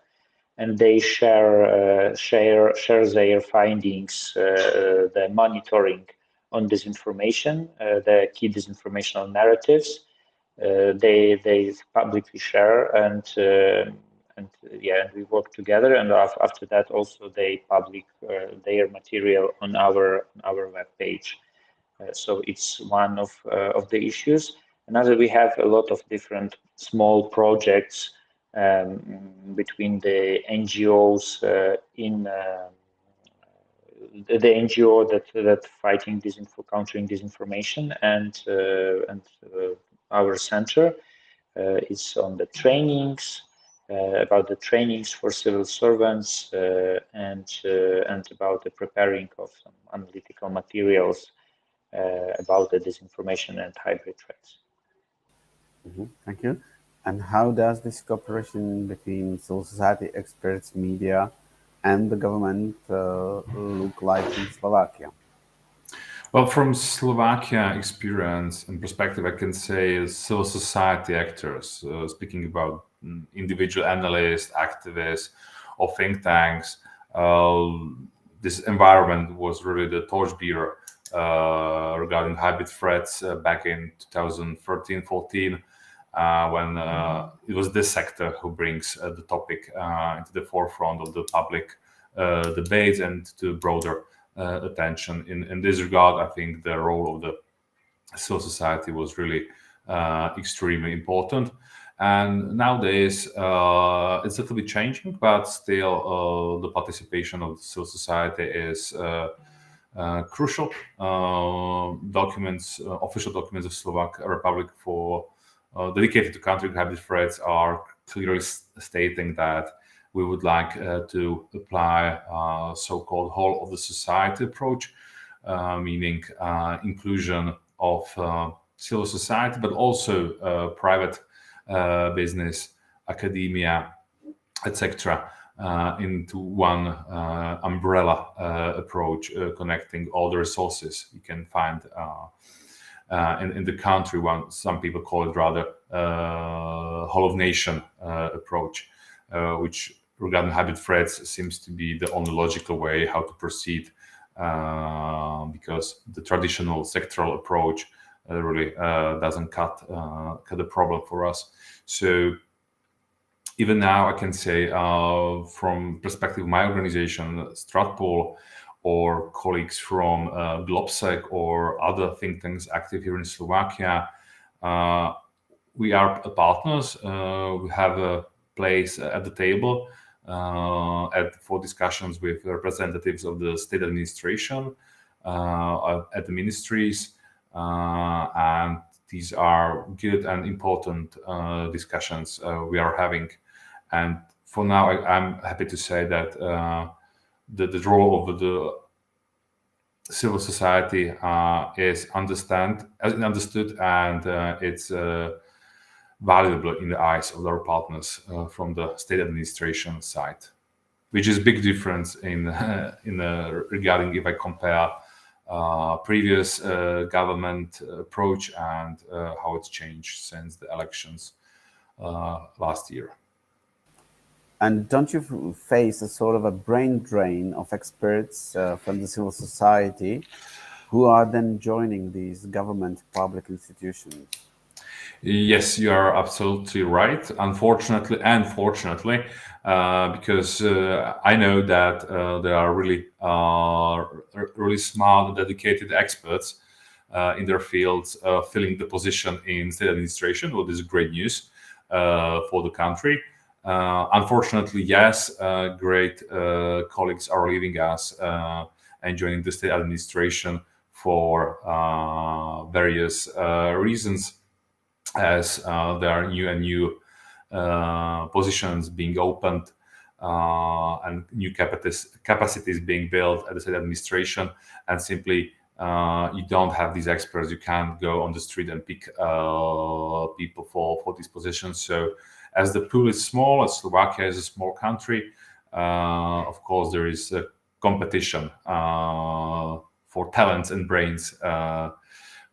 and they share their findings, the monitoring on disinformation, the key disinformational narratives. They publicly share, and yeah, we work together. And after that, also they publish their material on our web page. So it's one of the issues. Another, we have a lot of different small projects between the NGOs in the NGO that fighting countering disinformation, and our center is on the trainings about the trainings for civil servants and about the preparing of some analytical materials about the disinformation and hybrid threats. Mm-hmm. Thank you. And how does this cooperation between civil society experts, media, and the government look like in Slovakia? Well, from Slovakia experience and perspective, I can say civil society actors, speaking about individual analysts, activists, or think tanks, this environment was really the torchbearer regarding hybrid threats back in 2013-14. when it was this sector who brings the topic into the forefront of the public debates and to broader attention. In this regard, I think the role of the civil society was really extremely important. And nowadays, it's a little bit changing, but still the participation of civil society is crucial. Documents, official documents of Slovak Republic for dedicated to countering hybrid threats are clearly stating that we would like to apply so-called whole of the society approach, meaning inclusion of civil society, but also private business, academia, etc., into one umbrella approach, connecting all the resources you can find in the country. One, some people call it rather whole of nation approach, which regarding hybrid threats seems to be the only logical way how to proceed, because the traditional sectoral approach really doesn't cut the problem for us. So even now, I can say from perspective of my organization, Stratpol, or colleagues from Globsec or other think tanks active here in Slovakia, we are partners. We have a place at the table for discussions with representatives of the state administration at the ministries, and these are good and important discussions we are having. And for now, I'm happy to say that the role of the civil society is understood, and it's valuable in the eyes of our partners from the state administration side, which is a big difference in regarding if I compare previous government approach and how it's changed since the elections last year. And don't you face a sort of a brain drain of experts from the civil society who are then joining these government public institutions? Yes, you are absolutely right. Unfortunately and fortunately, because I know that there are really smart, dedicated experts in their fields filling the position in state administration, which is great news for the country. Unfortunately, yes, great colleagues are leaving us and joining the state administration for various reasons, as there are new and new positions being opened and new capacities being built at the state administration, and simply you don't have these experts. You can't go on the street and pick people for these positions. So as the pool is small, as Slovakia is a small country, of course there is a competition for talents and brains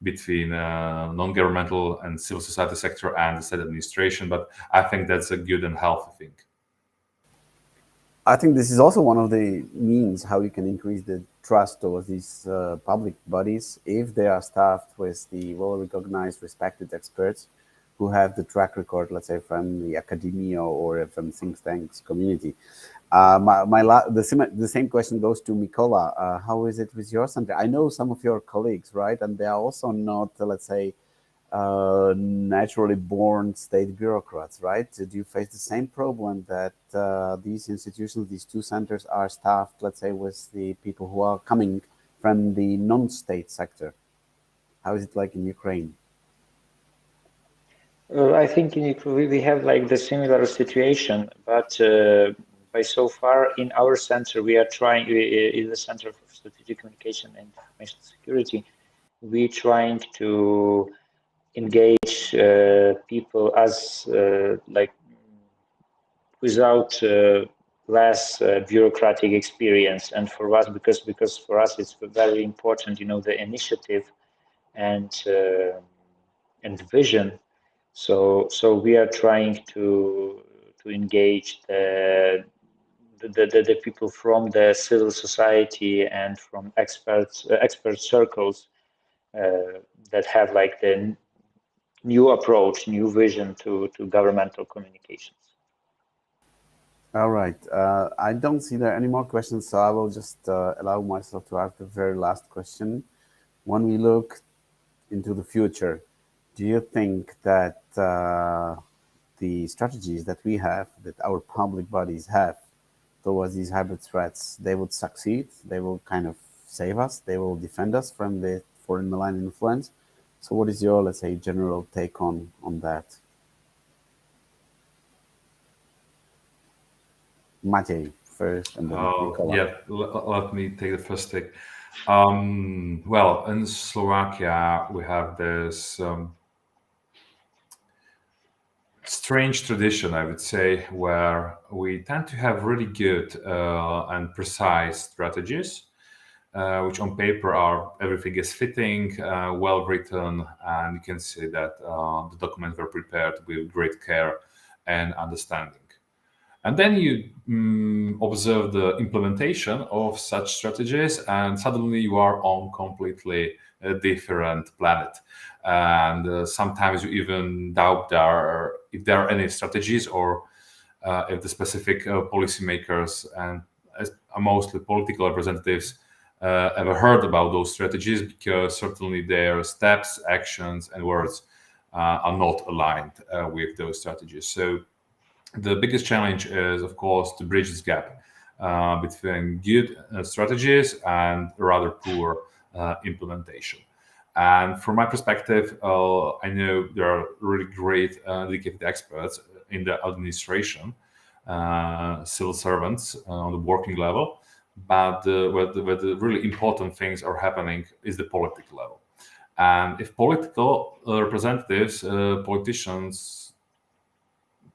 between non-governmental and civil society sector and the state administration. But I think that's a good and healthy thing. I think this is also one of the means how you can increase the trust towards these public bodies if they are staffed with the well-recognized, respected experts who have the track record, let's say, from the academia or from think tanks community. The same question goes to Mikola. How is it with your center? I know some of your colleagues, right? And they are also not, let's say, naturally born state bureaucrats, right? Do you face the same problem that these institutions, these two centers are staffed, let's say, with the people who are coming from the non-state sector? How is it like in Ukraine? I think in Ukraine we have like the similar situation, but by so far in our center, we are trying, in the Center for Strategic Communication and Information Security, we're trying to engage people as like without less bureaucratic experience. And for us, because for us it's very important, you know, the initiative and vision. So we are trying to engage the people from the civil society and from expert circles that have like the new approach, new vision to governmental communications. All right. I don't see there any more questions, so I will just allow myself to ask the very last question. When we look into the future, do you think that the strategies that we have, that our public bodies have towards these hybrid threats, they would succeed? They will kind of save us? They will defend us from the foreign malign influence? So what is your, let's say, general take on that? Maciej first, and then Nicola. Yeah, let me take the first take. Well, in Slovakia, we have this strange tradition, I would say, where we tend to have really good and precise strategies, which on paper are everything is fitting, well written, and you can see that the documents were prepared with great care and understanding. And then you observe the implementation of such strategies, and suddenly you are on completely a different planet. And sometimes you even doubt if there are any strategies, or if the specific policymakers and mostly political representatives ever heard about those strategies, because certainly their steps, actions, and words are not aligned with those strategies. So the biggest challenge is, of course, to bridge this gap between good strategies and rather poor implementation. And from my perspective, I know there are really great dedicated experts in the administration, civil servants on the working level, but where the really important things are happening is the political level. And if political representatives, politicians,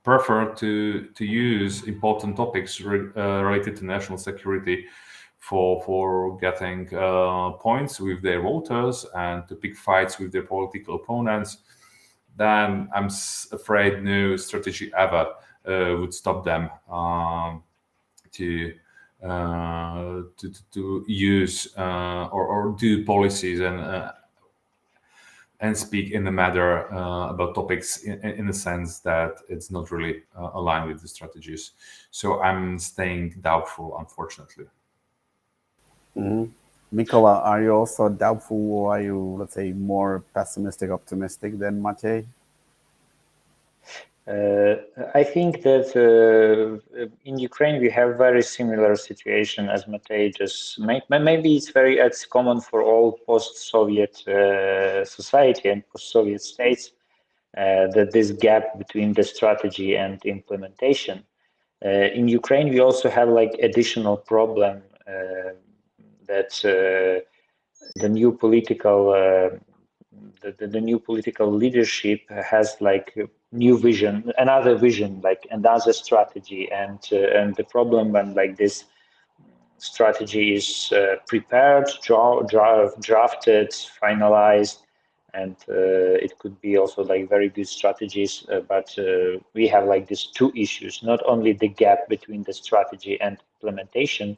prefer to use important topics related to national security for getting points with their voters and to pick fights with their political opponents, then I'm afraid no strategy ever would stop them to use or do policies and speak in a matter about topics in the sense that it's not really aligned with the strategies. So I'm staying doubtful, unfortunately. Nicola, are you also doubtful, or are you, let's say, more pessimistic, optimistic than Maciej? I think that in Ukraine we have very similar situation as Matej just made. Maybe it's common for all post-Soviet society and post-Soviet states that this gap between the strategy and implementation. In Ukraine we also have like additional problem that the new political the new political leadership has like new vision, another vision, like another strategy, and the problem when like this strategy is prepared, drafted, finalized, and it could be also like very good strategies, but we have like these two issues: not only the gap between the strategy and implementation,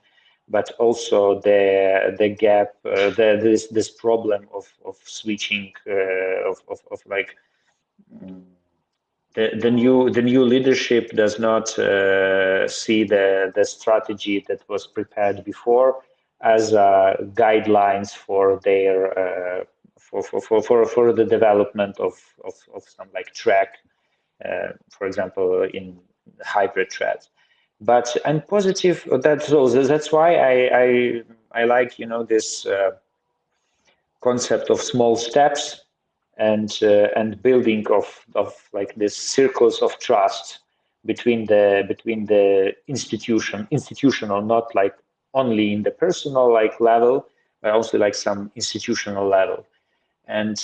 but also the gap, this problem of switching of like the new leadership does not see the strategy that was prepared before as guidelines for their for the development of some like track, for example, in hybrid threats. But I'm positive that's why I like, you know, this concept of small steps and building of like this circles of trust between the institutional, not like only in the personal like level, but also like some institutional level. And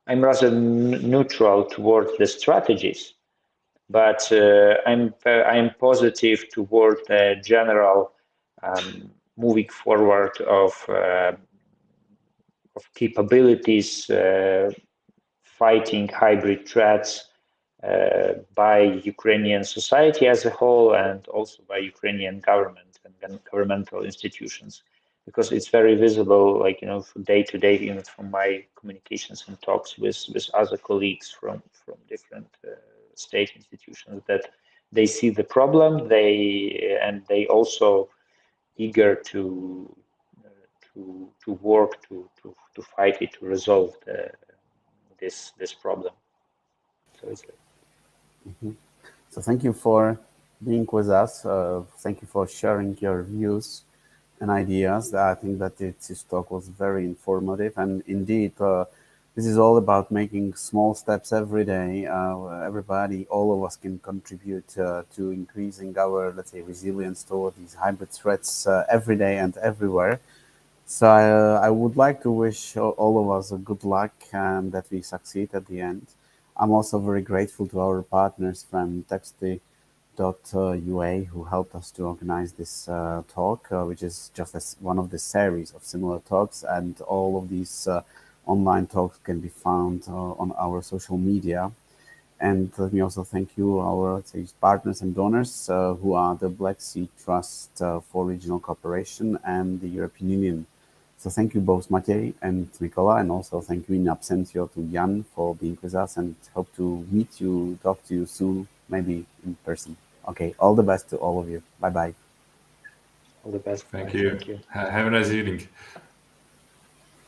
I'm rather neutral towards the strategies, but I'm positive toward the general moving forward of capabilities fighting hybrid threats by Ukrainian society as a whole, and also by Ukrainian government and governmental institutions. because it's very visible, like, from day to day, even from my communications and talks with other colleagues from different state institutions, that they see the problem, they also eager to work to fight it, to resolve this problem. So it's like, So thank you for being with us. Thank you for sharing your views and ideas. I think that this talk was very informative, and indeed, this is all about making small steps every day. Everybody, all of us, can contribute to increasing our, let's say, resilience toward these hybrid threats every day and everywhere. So I would like to wish all of us a good luck and that we succeed at the end. I'm also very grateful to our partners from Texty.ua who helped us to organize this talk, which is just one of the series of similar talks. And all of these online talks can be found on our social media. And let me also thank you, our, let's say, partners and donors, who are the Black Sea Trust for Regional Cooperation and the European Union. So thank you both, Matej and Mikola, and also thank you in absentio to Jan for being with us, and hope to meet you, talk to you soon, maybe in person. Okay, all the best to all of you. Bye-bye. all the best. Thank Bye. you. Thank you. Have a nice evening.